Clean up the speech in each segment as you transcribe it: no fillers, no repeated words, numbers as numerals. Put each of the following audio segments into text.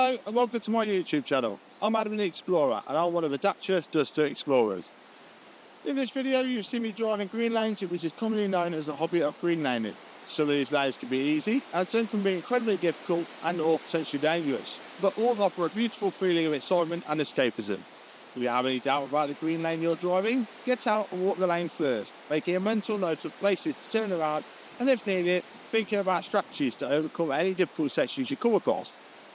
Hello and welcome to my YouTube channel. I'm Adam the Explorer and I'm one of the Dacia Duster Explorers. In this video you'll see me driving green lanes, which is commonly known as a hobby of green laning. Some of these lanes can be easy and some can be incredibly difficult and or potentially dangerous, but all offer a beautiful feeling of excitement and escapism. If you have any doubt about the green lane you're driving, get out and walk the lane first, making a mental note of places to turn around and if needed, thinking about strategies to overcome any difficult sections you come across.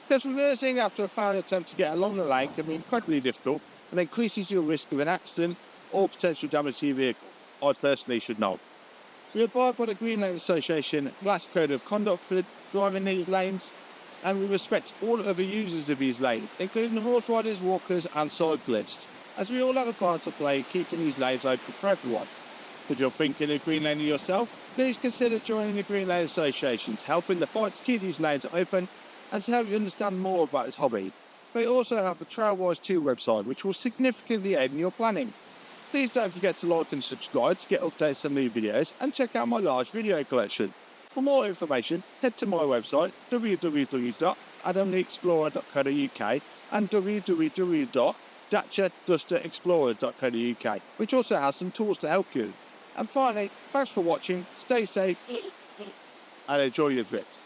Because reversing after a failed attempt to get along the lane can be incredibly difficult and increases your risk of an accident or potential damage to your vehicle. I personally should know. We abide by the Green Lane Association Glass Code of Conduct for driving these lanes, and we respect all other users of these lanes, including horse riders, walkers and cyclists, as we all have a part to play keeping these lanes open for everyone. If you're thinking of green laning yourself, please consider joining the Green Lane Association to help in the fight to keep these lanes open and to help you understand more about this hobby. We also have the Trailwise 2 website, which will significantly aid in your planning. Please don't forget to like and subscribe to get updates on new videos and check out my large video collection. For more information, head to my website www.adamtheexplorer.co.uk and www.daciadusterexplorer.co.uk, which also has some tools to help you. And finally, thanks for watching, stay safe and enjoy your trips.